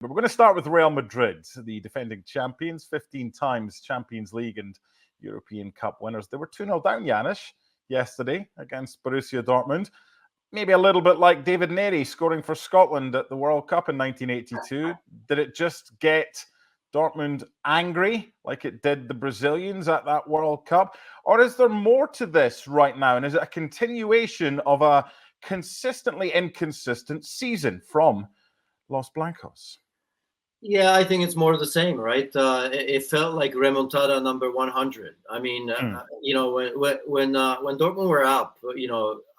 But we're going to start with Real Madrid, the defending champions, 15 times Champions League and European Cup winners. They were 2-0 down, Janusz, yesterday against Borussia Dortmund. Maybe a little bit like David Neri scoring for Scotland at the World Cup in 1982. Did it just get Dortmund angry like it did the Brazilians at that World Cup? Or is there more to this right now? And is it a continuation of a consistently inconsistent season from Los Blancos? Yeah, I think it's more of the same, right? It felt like remontada number 100. I mean, when Dortmund were up,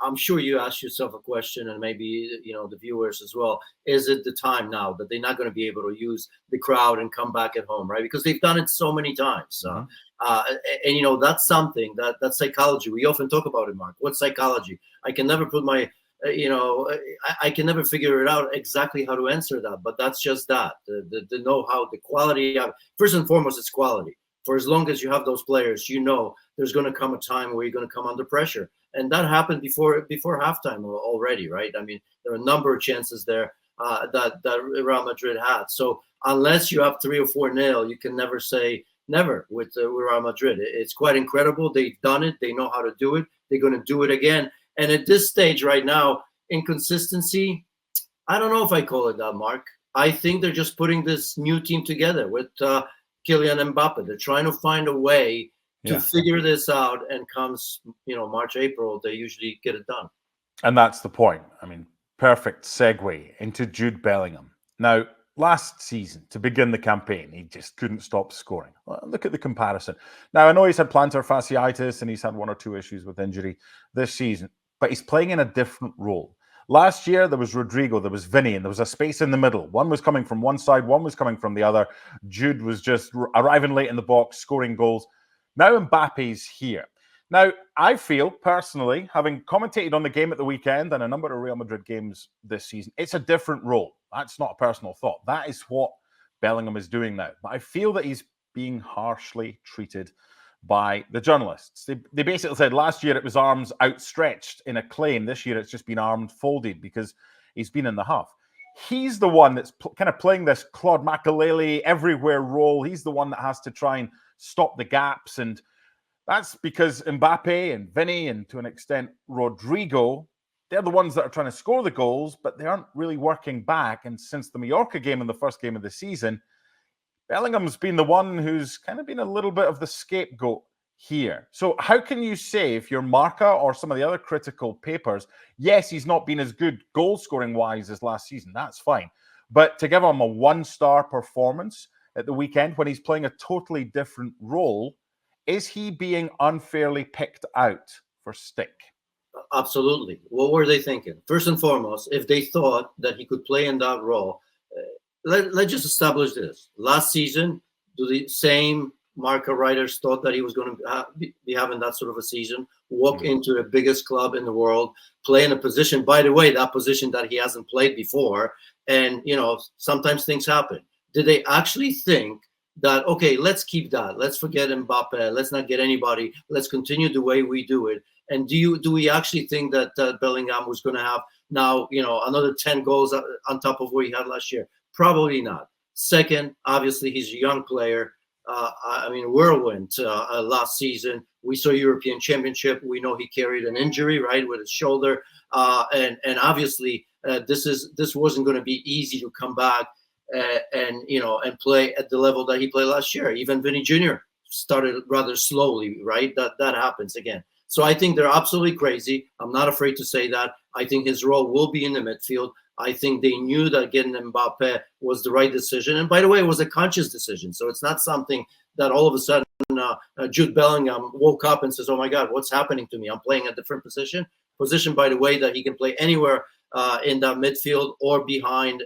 I'm sure you asked yourself a question, and maybe the viewers as well. Is it the time now that they're not going to be able to use the crowd and come back at home, right? Because they've done it so many times, and that's something that's psychology. We often talk about it, Mark. What's psychology? I can never put my I can never figure it out exactly how to answer that, but that's just that the know-how, the quality of, first and foremost, it's quality. For as long as you have those players, there's going to come a time where you're going to come under pressure, and that happened before halftime already, right? I mean, there are a number of chances there that Real Madrid had. So unless you have 3 or 4-0, you can never say never with Real Madrid. It's quite incredible. They've done it. They know how to do it. They're going to do it again. And at this stage right now, inconsistency, I don't know if I call it that, Mark. I think they're just putting this new team together with Kylian Mbappe. They're trying to find a way to figure this out, and comes, March, April, they usually get it done. And that's the point. I mean, perfect segue into Jude Bellingham. Now, last season, to begin the campaign, he just couldn't stop scoring. Well, look at the comparison. Now, I know he's had plantar fasciitis and he's had 1 or 2 issues with injury this season, but he's playing in a different role. Last year, there was Rodrigo, there was Vinny, and there was a space in the middle. One was coming from one side, one was coming from the other. Jude was just arriving late in the box, scoring goals. Now Mbappe's here. Now, I feel, personally, having commentated on the game at the weekend and a number of Real Madrid games this season, it's a different role. That's not a personal thought. That is what Bellingham is doing now. But I feel that he's being harshly treated by the journalists. They basically said last year it was arms outstretched in a claim. This year it's just been arms folded because he's been in the half. He's the one that's kind of playing this Claude Makélélé everywhere role. He's the one that has to try and stop the gaps. And that's because Mbappe and Vinny, and to an extent Rodrigo, they're the ones that are trying to score the goals, but they aren't really working back. And since the Mallorca game and the first game of the season, Bellingham's been the one who's kind of been a little bit of the scapegoat here. So how can you say, if you're Marca or some of the other critical papers, yes, he's not been as good goal-scoring wise as last season, that's fine. But to give him a 1-star performance at the weekend when he's playing a totally different role, is he being unfairly picked out for stick? Absolutely. What were they thinking? First and foremost, if they thought that he could play in that role, let's just establish this. Last season, the same Marca writers thought that he was going to be having that sort of a season, walk into the biggest club in the world, play in a position, by the way, that position that he hasn't played before. And, sometimes things happen. Did they actually think that, okay, let's keep that. Let's forget Mbappe. Let's not get anybody. Let's continue the way we do it. And do we actually think that Bellingham was going to have now, another 10 goals on top of what he had last year? Probably not. Second, obviously, he's a young player. Whirlwind last season. We saw European Championship. We know he carried an injury, right, with his shoulder. And obviously, this wasn't going to be easy to come back and play at the level that he played last year. Even Vinny Jr. started rather slowly, right? That happens again. So I think they're absolutely crazy. I'm not afraid to say that. I think his role will be in the midfield. I think they knew that getting Mbappe was the right decision. And by the way, it was a conscious decision. So it's not something that all of a sudden Jude Bellingham woke up and says, oh my God, what's happening to me? I'm playing a different position. Position, by the way, that he can play anywhere in that midfield or behind.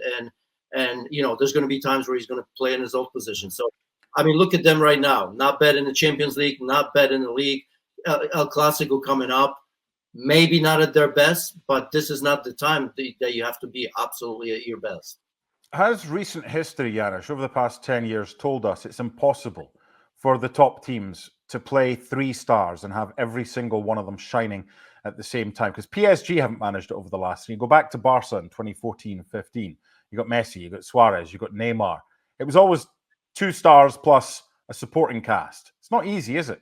And there's going to be times where he's going to play in his old position. So, look at them right now. Not bad in the Champions League, not bad in the league. El Clasico coming up. Maybe not at their best, but this is not the time that you have to be absolutely at your best. Has recent history, Janusz, over the past 10 years told us it's impossible for the top teams to play 3 stars and have every single one of them shining at the same time? Because PSG haven't managed it over the last. You go back to Barca in 2014-15. You got Messi, you got Suarez, you got Neymar. It was always 2 stars plus a supporting cast. It's not easy, is it?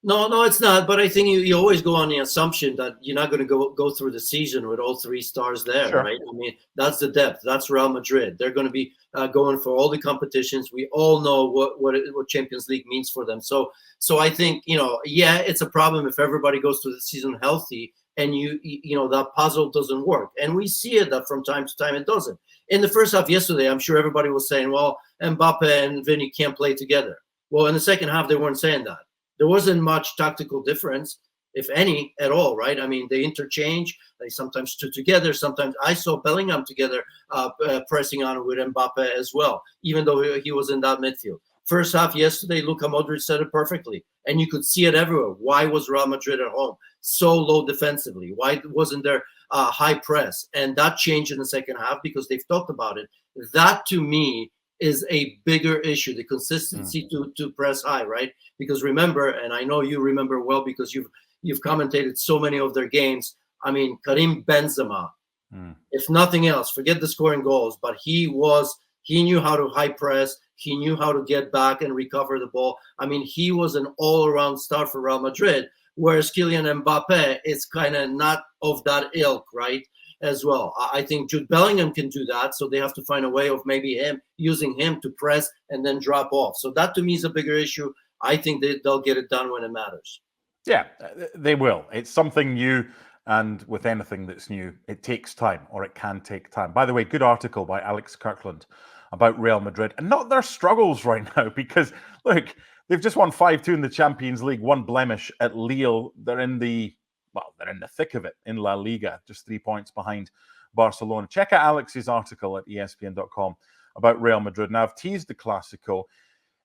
No, it's not. But I think you always go on the assumption that you're not going to go through the season with all 3 stars there, Sure. right? I mean, that's the depth. That's Real Madrid. They're going to be going for all the competitions. We all know what Champions League means for them. So I think, it's a problem if everybody goes through the season healthy and that puzzle doesn't work. And we see it that from time to time it doesn't. In the first half yesterday, I'm sure everybody was saying, well, Mbappe and Vinny can't play together. Well, in the second half, they weren't saying that. There wasn't much tactical difference, if any, at all, right? I mean, they interchange. They sometimes stood together. Sometimes I saw Bellingham together pressing on with Mbappe as well, even though he was in that midfield. First half yesterday, Luka Modric said it perfectly, and you could see it everywhere. Why was Real Madrid at home so low defensively? Why wasn't there high press? And that changed in the second half because they've talked about it. That, to me, is a bigger issue, the consistency to press high, right? Because remember, and I know you remember well because you've commentated so many of their games. I mean, Karim Benzema, if nothing else, forget the scoring goals, but he knew how to high press. He knew how to get back and recover the ball. I mean, he was an all-around star for Real Madrid, whereas Kylian Mbappe is kind of not of that ilk, right? As well. I think Jude Bellingham can do that, so they have to find a way of maybe using him to press and then drop off. So that to me is a bigger issue. I think they'll get it done when it matters. Yeah, they will. It's something new, and with anything that's new, it takes time, or it can take time. By the way, good article by Alex Kirkland about Real Madrid, and not their struggles right now, because, look, they've just won 5-2 in the Champions League, 1 blemish at Lille. They're in the thick of it in La Liga, just 3 points behind Barcelona. Check out Alex's article at ESPN.com about Real Madrid. Now, I've teased the Clasico.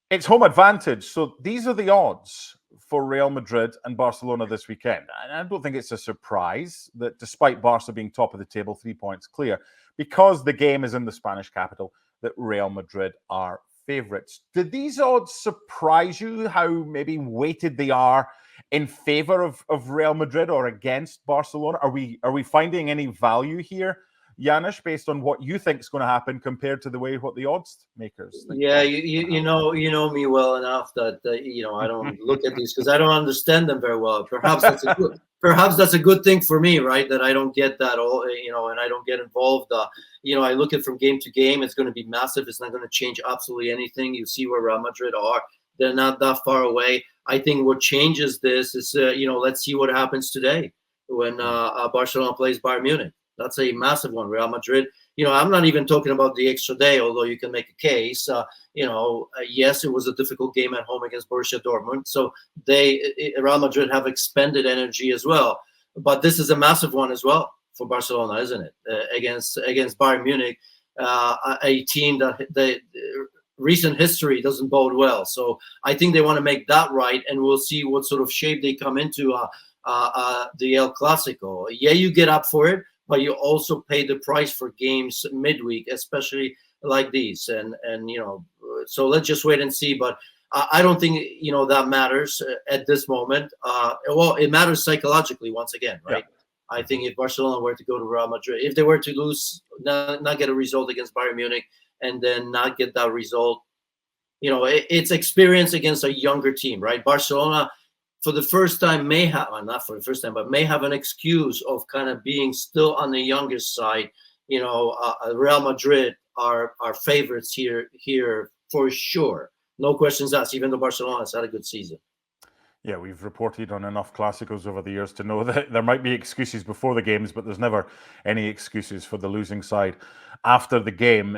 It's home advantage. So these are the odds for Real Madrid and Barcelona this weekend. And I don't think it's a surprise that despite Barca being top of the table, 3 points clear, because the game is in the Spanish capital, that Real Madrid are favourites. Did these odds surprise you, how maybe weighted they are in favour of Real Madrid or against Barcelona? Are we finding any value here, Janusz, based on what you think is going to happen compared to what the odds makers think? Yeah, you know me well enough that I don't look at these because I don't understand them very well. Perhaps that's a good thing for me, right? That I don't get that all, and I don't get involved. I look at from game to game. It's going to be massive. It's not going to change absolutely anything. You see where Real Madrid are. They're not that far away. I think what changes this is, let's see what happens today when Barcelona plays Bayern Munich. That's a massive one. Real Madrid, I'm not even talking about the extra day, although you can make a case. Yes, it was a difficult game at home against Borussia Dortmund. So Real Madrid have expended energy as well. But this is a massive one as well for Barcelona, isn't it? Against Bayern Munich, a team that recent history doesn't bode well. So I think they want to make that right, and we'll see what sort of shape they come into the El Clasico. Yeah, you get up for it, but you also pay the price for games midweek, especially like these. And so let's just wait and see. But I don't think that matters at this moment. Well, it matters psychologically once again, right? Yeah. I think if Barcelona were to go to Real Madrid, if they were to lose, not get a result against Bayern Munich, and then not get that result, it's experience against a younger team, right? Barcelona, for the first time, may have an excuse of kind of being still on the youngest side. Real Madrid are favorites here for sure. No questions asked, even though Barcelona has had a good season. Yeah, we've reported on enough Clásicos over the years to know that there might be excuses before the games, but there's never any excuses for the losing side after the game.